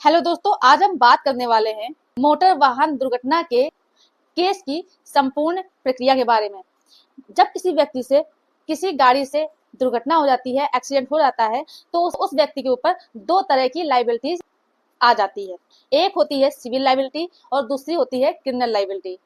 Hello दोस्तों, आज हम बात करने वाले हैं मोटर वाहन दुर्घटना के केस की संपूर्ण प्रक्रिया के बारे में। जब किसी व्यक्ति से किसी गाड़ी से दुर्घटना हो जाती है, एक्सीडेंट हो जाता है, तो उस व्यक्ति के ऊपर दो तरह की लायबिलिटीज आ जाती है। एक होती है सिविल लायबिलिटी और दूसरी होती है क्रिमिनल लायबिलिटी।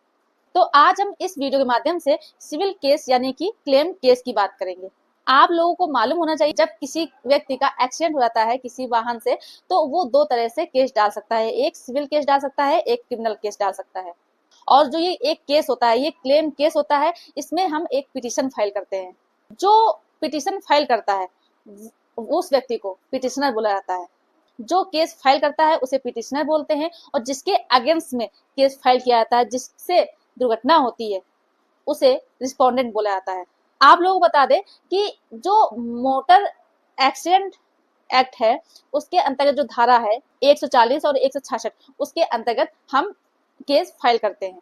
तो आज हम इस वीडियो के माध्यम से सिविल केस यानी कि क्लेम केस की बात करेंगे। आप लोगों को मालूम होना चाहिए, जब किसी व्यक्ति का एक्सीडेंट हो जाता है किसी वाहन से, तो वो दो तरह से केस डाल सकता है। एक सिविल केस डाल सकता है, एक क्रिमिनल केस डाल सकता है। और जो ये एक केस होता है, ये क्लेम केस होता है। इसमें हम एक पिटीशन फाइल करते हैं। जो पिटीशन फाइल करता है उस व्यक्ति को पिटिशनर बोला जाता है। जो केस फाइल करता है उसे पिटिशनर बोलते हैं, और जिसके अगेंस्ट में केस फाइल किया जाता है, जिससे दुर्घटना होती है, उसे रिस्पोंडेंट बोला जाता है। आप लोगों को बता दें कि जो मोटर एक्सीडेंट एक्ट है, उसके अंतर्गत जो धारा है 140 और 166, उसके अंतर्गत हम केस फाइल करते हैं।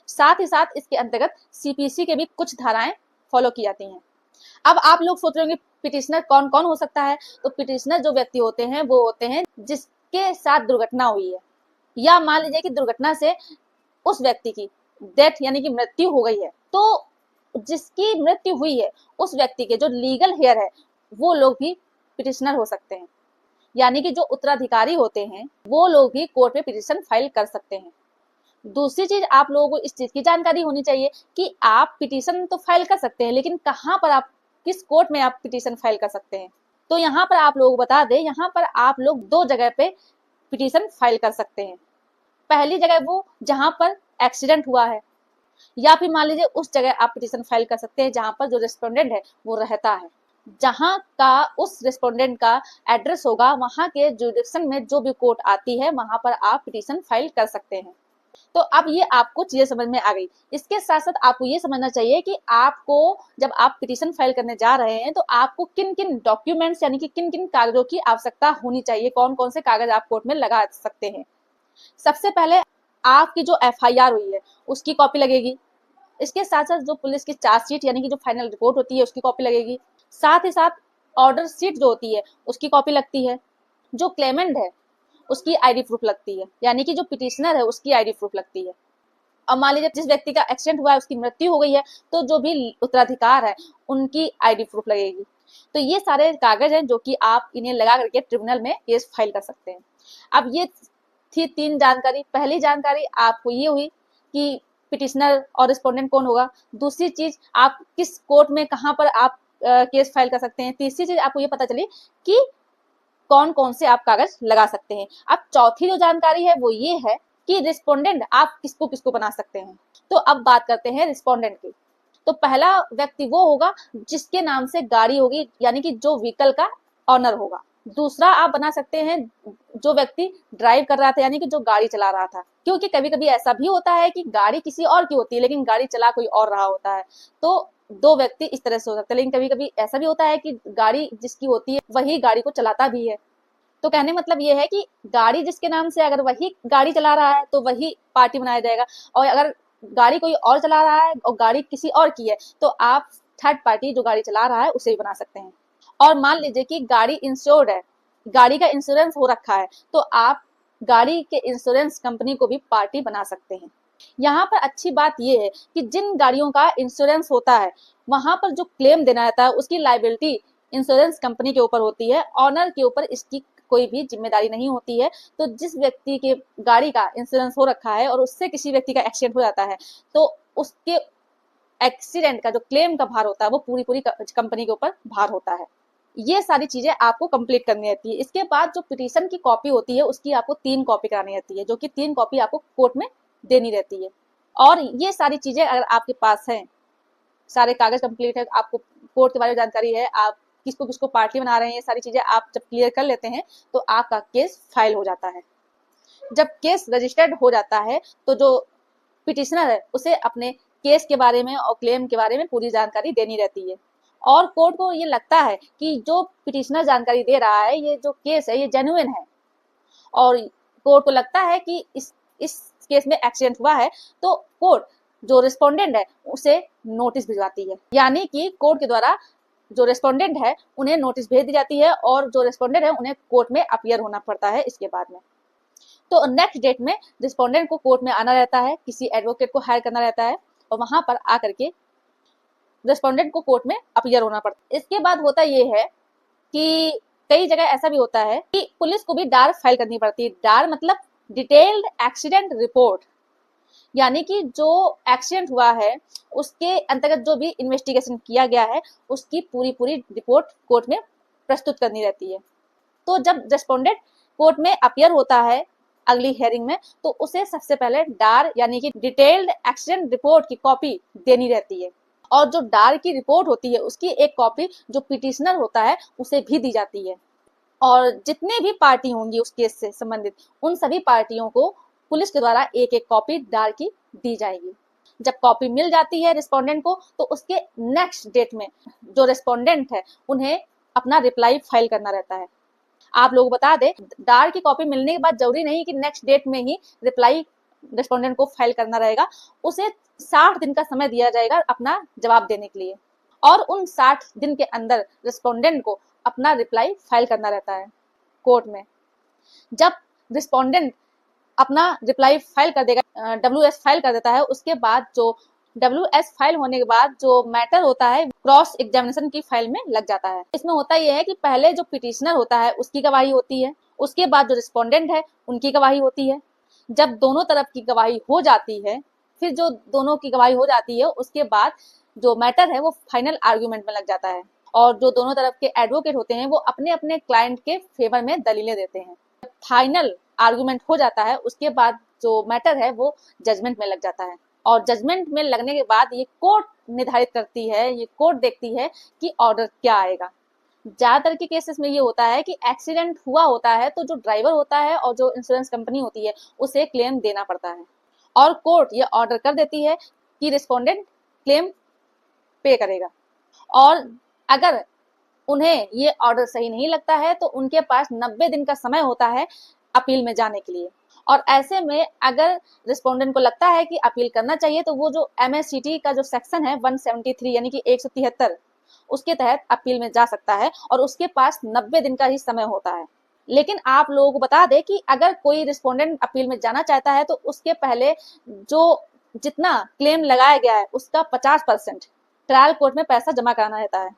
साथ ही साथ इसके अंतर्गत सीपीसी के भी कुछ धाराएं फॉलो की जाती हैं। अब आप लोग सोच रहे होंगे पिटिशनर कौन कौन हो सकता है। तो पिटिशनर जो व्यक्ति होते हैं वो होते हैं जिसके साथ दुर्घटना हुई है, या मान लीजिए कि दुर्घटना से उस व्यक्ति की डेथ यानी कि मृत्यु हो गई है, तो जिसकी मृत्यु हुई है उस व्यक्ति के जो लीगल हेयर है वो लोग भी पिटिशनर हो सकते हैं। यानी कि जो उत्तराधिकारी होते हैं वो लोग भी कोर्ट में पिटिशन फाइल कर सकते हैं। दूसरी चीज, आप लोगों को इस चीज की जानकारी होनी चाहिए कि आप पिटिशन तो फाइल कर सकते हैं, लेकिन कहाँ पर आप किस कोर्ट में आप पिटिशन फाइल कर सकते हैं। तो यहाँ पर आप लोगों को बता दें, यहाँ पर आप लोग दो जगह पे पिटिशन फाइल कर सकते हैं। पहली जगह वो जहां पर एक्सीडेंट हुआ है, या फिर मान लीजिए उस जगह आप पिटिशन फाइल कर सकते हैं जहां पर जो रेस्पोंडेंट है वो रहता है। जहां का उस रेस्पोंडेंट का एड्रेस होगा, वहां के जुरिडिक्शन में जो भी कोर्ट आती है वहां पर आप पिटिशन फाइल कर सकते हैं। तो अब ये आपको चीजें समझ में आ गई। इसके साथ साथ आपको ये समझना चाहिए कि आपको जब आप पिटिशन फाइल करने जा रहे हैं तो आपको किन किन डॉक्यूमेंट्स यानी कि किन किन कागजों की आवश्यकता होनी चाहिए, कौन कौन से कागज आप कोर्ट में लगा सकते हैं। सबसे पहले आपकी जो एफआईआर हुई है उसकी कॉपी लगेगी। इसके साथ साथ जो पुलिस की चार्जशीट यानी कि जो फाइनल रिपोर्ट होती है उसकी कॉपी लगेगी। साथ ही साथ ऑर्डर शीट जो होती है उसकी कॉपी लगती है। जो क्लेमेंट है उसकी आईडी प्रूफ लगती है, यानी कि जो पिटिशनर है उसकी आईडी प्रूफ लगती है। अब मान लीजिए जिस व्यक्ति का एक्सीडेंट हुआ है उसकी मृत्यु हो गई है, तो जो भी उत्तराधिकार है उनकी आईडी प्रूफ लगेगी। तो ये सारे कागज हैं जो कि आप इन्हें लगा करके ट्रिब्यूनल में केस फाइल कर सकते हैं। अब ये थी तीन जानकारी। पहली जानकारी आपको ये हुई कि पिटिशनर और रिस्पोंडेंट कौन होगा। दूसरी चीज, आप किस कोर्ट में कहां पर आप केस फाइल कर सकते हैं। तीसरी चीज, आपको ये पता चली कि कौन कौन से आप कागज लगा सकते हैं। अब चौथी जो जानकारी है वो ये है कि रिस्पोंडेंट आप किसको किसको बना सकते हैं। तो अब बात करते हैं रिस्पोंडेंट की। तो पहला व्यक्ति वो होगा जिसके नाम से गाड़ी होगी, यानी कि जो व्हीकल का ऑनर होगा। दूसरा आप बना सकते हैं जो व्यक्ति ड्राइव कर रहा था, यानी कि जो गाड़ी चला रहा था, क्योंकि कभी कभी ऐसा भी होता है कि गाड़ी किसी और की होती है लेकिन गाड़ी चला कोई और रहा होता है। तो दो व्यक्ति इस तरह से हो सकते हैं। लेकिन कभी कभी ऐसा भी होता है कि गाड़ी जिसकी होती है वही गाड़ी को चलाता भी है। तो कहने मतलब ये है कि गाड़ी जिसके नाम से अगर वही गाड़ी चला रहा है तो वही पार्टी बनाया जाएगा, और अगर गाड़ी कोई और चला रहा है और गाड़ी किसी और की है तो आप थर्ड पार्टी जो गाड़ी चला रहा है उसे भी बना सकते हैं। और मान लीजिए कि गाड़ी इंश्योर्ड है, गाड़ी का इंश्योरेंस हो रखा है, तो आप गाड़ी के इंश्योरेंस कंपनी को भी पार्टी बना सकते हैं। यहाँ पर अच्छी बात यह है कि जिन गाड़ियों का इंश्योरेंस होता है वहां पर जो क्लेम देना रहता है उसकी लायबिलिटी इंश्योरेंस कंपनी के ऊपर होती है, ऑनर के ऊपर इसकी कोई भी जिम्मेदारी नहीं होती है। तो जिस व्यक्ति के गाड़ी का इंश्योरेंस हो रखा है और उससे किसी व्यक्ति का एक्सीडेंट हो जाता है तो उसके एक्सीडेंट का जो क्लेम का भार होता है वो पूरी कंपनी के ऊपर भार होता है। ये सारी चीजें आपको कंप्लीट करनी रहती है। इसके बाद जो पिटीशन की कॉपी होती है उसकी आपको 3 कॉपी करानी रहती है, जो कि 3 कॉपी आपको कोर्ट में देनी रहती है। और ये सारी चीजें अगर आपके पास हैं, सारे कागज कंप्लीट है, आपको कोर्ट के बारे में जानकारी है, आप किसको किसको पार्टी बना रहे हैं, ये सारी चीजें आप जब क्लियर कर लेते हैं तो आपका केस फाइल हो जाता है। जब केस रजिस्टर्ड हो जाता है तो जो पिटिशनर है उसे अपने केस के बारे में और क्लेम के बारे में पूरी जानकारी देनी रहती है। और कोर्ट को ये लगता है कि जो पिटिशनर जानकारी दे रहा है, ये जो केस है ये जेन्युइन है, और कोर्ट को लगता है कि इस केस में एक्सीडेंट हुआ है, तो कोर्ट जो रिस्पोंडेंट है उसे नोटिस भिजवाती है। यानी कि कोर्ट के द्वारा जो रेस्पोंडेंट है उन्हें नोटिस भेज दी जाती है, और जो रेस्पोंडेंट है उन्हें कोर्ट में अपीयर होना पड़ता है इसके बाद में। तो नेक्स्ट डेट में रिस्पोंडेंट को कोर्ट में आना रहता है, किसी एडवोकेट को हायर करना रहता है और वहां पर आकर के रिस्पोंडेंट को कोर्ट में अपीयर होना पड़ता है। इसके बाद होता ये है कि कई जगह ऐसा भी होता है कि पुलिस को भी डार फाइल करनी पड़ती है। डार मतलब डिटेल्ड एक्सीडेंट रिपोर्ट, यानी कि जो एक्सीडेंट हुआ है उसके अंतर्गत जो भी इन्वेस्टिगेशन किया गया है उसकी पूरी रिपोर्ट कोर्ट में प्रस्तुत करनी रहती है। तो जब रेस्पोंडेंट कोर्ट में अपीयर होता है अगली हियरिंग में, तो उसे सबसे पहले डार यानी कि डिटेल्ड एक्सीडेंट रिपोर्ट की कॉपी देनी रहती है, और जो डार की रिपोर्ट होती है उसकी एक कॉपी जो पिटिशनर होता है उसे भी दी जाती है। और जितने भी पार्टी होंगी उस केस से संबंधित, उन सभी पार्टियों को पुलिस के द्वारा एक एक कॉपी डार की दी जाएगी। जब कॉपी मिल जाती है रिस्पोंडेंट को, तो उसके नेक्स्ट डेट में जो रिस्पोंडेंट है उन्हें अपना रिप्लाई फाइल करना रहता है। आप लोग बता दें, डार की कॉपी मिलने के बाद जरूरी नहीं कि नेक्स्ट डेट में ही रिप्लाई रिस्पोंडेंट को फाइल करना रहेगा, उसे 60 दिन का समय दिया जाएगा अपना जवाब देने के लिए, और उन 60 दिन के अंदर रिस्पोंडेंट को अपना रिप्लाई फाइल करना रहता है कोर्ट में। जब रिस्पोंडेंट अपना रिप्लाई फाइल कर देगा, WS फाइल कर देता है, उसके बाद जो WS फाइल होने के बाद जो मैटर होता है क्रॉस एग्जामिनेशन की फाइल में लग जाता है। इसमें होता यह है कि पहले जो पिटिशनर होता है उसकी गवाही होती है, उसके बाद जो रिस्पोंडेंट है उनकी गवाही होती है। जब दोनों तरफ की गवाही हो जाती है, फिर जो दोनों की गवाही हो जाती है उसके बाद जो मैटर है वो फाइनल आर्ग्यूमेंट में लग जाता है, और जो दोनों तरफ के एडवोकेट होते हैं वो अपने अपने क्लाइंट के फेवर में दलीलें देते हैं। फाइनल आर्गुमेंट हो जाता है उसके बाद जो मैटर है वो जजमेंट में लग जाता है, और जजमेंट में लगने के बाद ये कोर्ट निर्धारित करती है, ये कोर्ट देखती है कि ऑर्डर क्या आएगा। ज्यादातर के केसेस में ये होता है कि एक्सीडेंट हुआ होता है तो जो ड्राइवर होता है और जो इंश्योरेंस कंपनी होती है उसे क्लेम देना पड़ता है, और कोर्ट ये ऑर्डर कर देती है कि रिस्पोंडेंट क्लेम पे करेगा। और अगर उन्हें ये ऑर्डर सही नहीं लगता है तो उनके पास 90 दिन का समय होता है अपील में जाने के लिए, और ऐसे में अगर रिस्पोंडेंट को लगता है कि अपील करना चाहिए तो वो जो MSCT का जो सेक्शन है 173 यानी कि 173 उसके तहत अपील में जा सकता है, और उसके पास 90 दिन का ही समय होता है। लेकिन आप लोगों को बता दें कि अगर कोई रिस्पोंडेंट अपील में जाना चाहता है तो उसके पहले जो जितना क्लेम लगाया गया है उसका 50% ट्रायल कोर्ट में पैसा जमा कराना रहता है,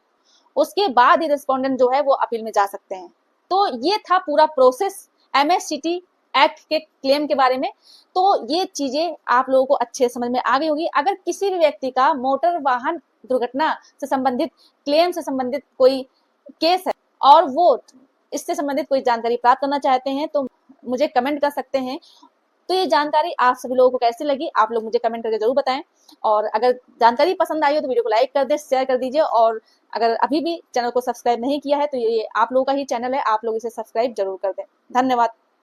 उसके बाद ही रिस्पोंडेंट जो है वो अपील में जा सकते हैं। तो ये था पूरा प्रोसेस MSCT एक्ट के क्लेम के बारे में। तो ये चीजें आप लोगों को अच्छे समझ में आ गई होगी। अगर किसी भी व्यक्ति का मोटर वाहन दुर्घटना से संबंधित क्लेम से संबंधित कोई केस है और वो इससे संबंधित कोई जानकारी प्राप्त करना चाहते हैं तो मुझे कमेंट कर सकते हैं। तो ये जानकारी आप सभी लोगों को कैसी लगी आप लोग मुझे कमेंट करके जरूर बताएं, और अगर जानकारी पसंद आई हो तो वीडियो को लाइक कर दे, शेयर कर दीजिए, और अगर अभी भी चैनल को सब्सक्राइब नहीं किया है तो ये आप लोगों का ही चैनल है, आप लोग इसे सब्सक्राइब जरूर कर दें। धन्यवाद।